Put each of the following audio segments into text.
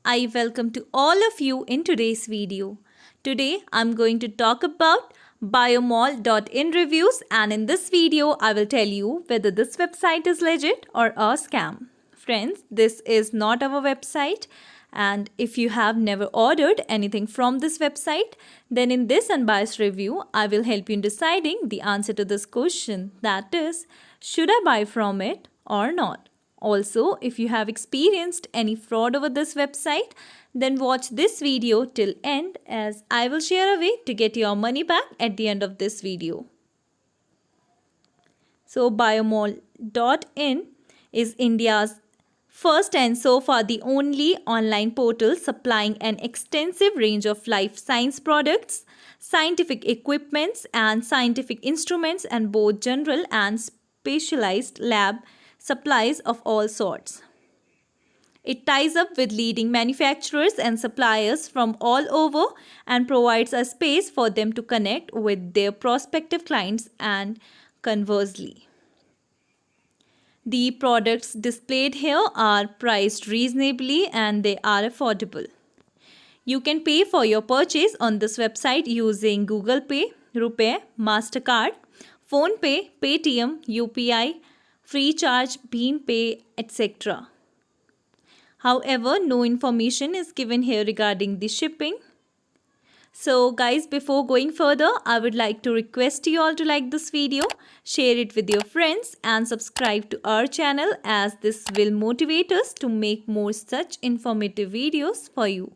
I welcome to all of you in today's video. Today I'm going to talk about biomall.in reviews, and in this video I will tell you whether this website is legit or a scam. Friends, this is not our website, and if you have never ordered anything from this website, then in this unbiased review I will help you in deciding the answer to this question, that is, should I buy from it or not? Also, if you have experienced any fraud over this website, then watch this video till end as I will share a way to get your money back at the end of this video. So biomall.in is India's first and so far the only online portal supplying an extensive range of life science products, scientific equipments and scientific instruments, and both general and specialized lab supplies of all sorts. It ties up with leading manufacturers and suppliers from all over and provides a space for them to connect with their prospective clients and conversely. The products displayed here are priced reasonably and they are affordable. You can pay for your purchase on this website using Google Pay, RuPay, MasterCard, PhonePe, Paytm, UPI, FreeCharge, BeamPay, etc. However, no information is given here regarding the shipping. So guys, before going further, I would like to request you all to like this video, share it with your friends and subscribe to our channel as this will motivate us to make more such informative videos for you.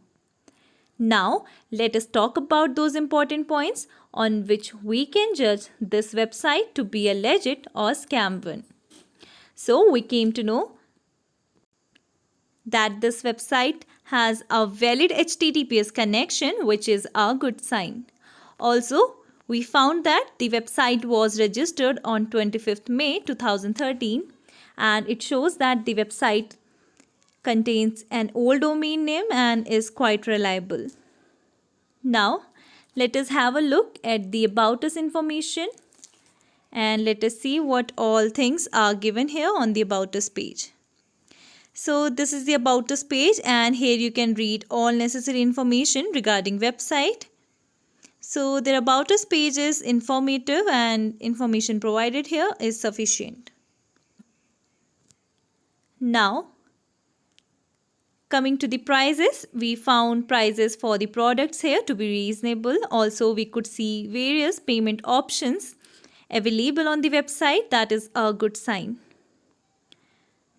Now, let us talk about those important points on which we can judge this website to be a legit or scam one. So, we came to know that this website has a valid HTTPS connection, which is a good sign. Also, we found that the website was registered on 25th May 2013 and it shows that the website contains an old domain name and is quite reliable. Now, let us have a look at the About Us information and let us see what all things are given here on the About Us page. So this is the About Us page and here you can read all necessary information regarding website. So the About Us page is informative and information provided here is sufficient. Now, coming to the prices, we found prices for the products here to be reasonable. Also, we could see various payment options available on the website. That is a good sign.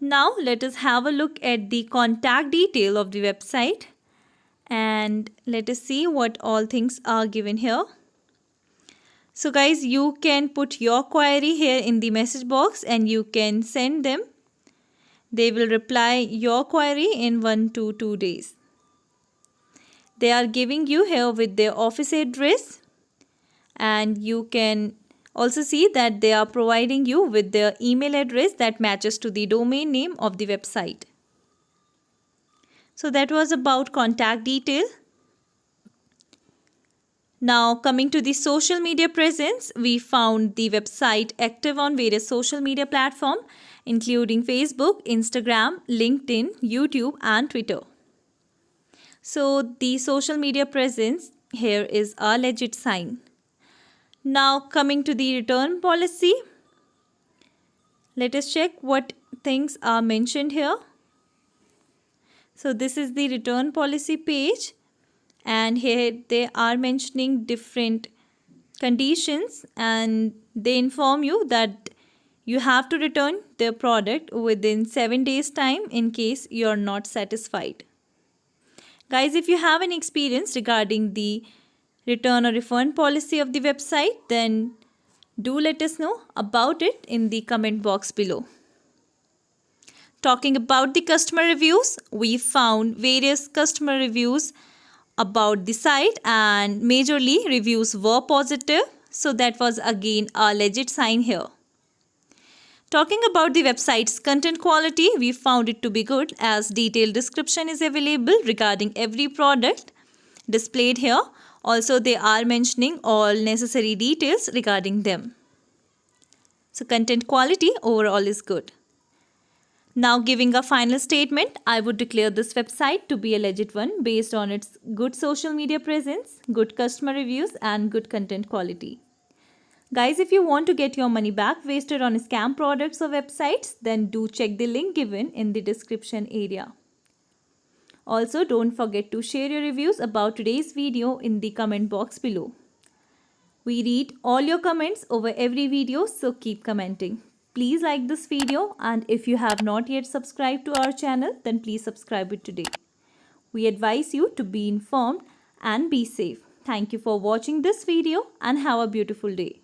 Now, let us have a look at the contact detail of the website and let us see what all things are given here. So guys, you can put your query here in the message box and you can send them. They will reply your query in 1 to 2 days. They are giving you here with their office address and you can also see that they are providing you with their email address that matches to the domain name of the website. So that was about contact detail. Now coming to the social media presence, we found the website active on various social media platforms including Facebook, Instagram, LinkedIn, YouTube and Twitter. So the social media presence here is a legit sign. Now coming to the return policy, let us check what things are mentioned here. So this is the return policy page and here they are mentioning different conditions and they inform you that you have to return the product within 7 days time in case you are not satisfied. Guys, if you have any experience regarding the return or refund policy of the website, then do let us know about it in the comment box below. Talking about the customer reviews, we found various customer reviews about the site and majorly reviews were positive. So that was again a legit sign here. Talking about the website's content quality, we found it to be good as detailed description is available regarding every product displayed here. Also, they are mentioning all necessary details regarding them. So content quality overall is good. Now, giving a final statement, I would declare this website to be a legit one based on its good social media presence, good customer reviews, and good content quality. Guys, if you want to get your money back wasted on scam products or websites, then do check the link given in the description area. Also, don't forget to share your reviews about today's video in the comment box below. We read all your comments over every video, so keep commenting. Please like this video, and if you have not yet subscribed to our channel, then please subscribe it today. We advise you to be informed and be safe. Thank you for watching this video and have a beautiful day.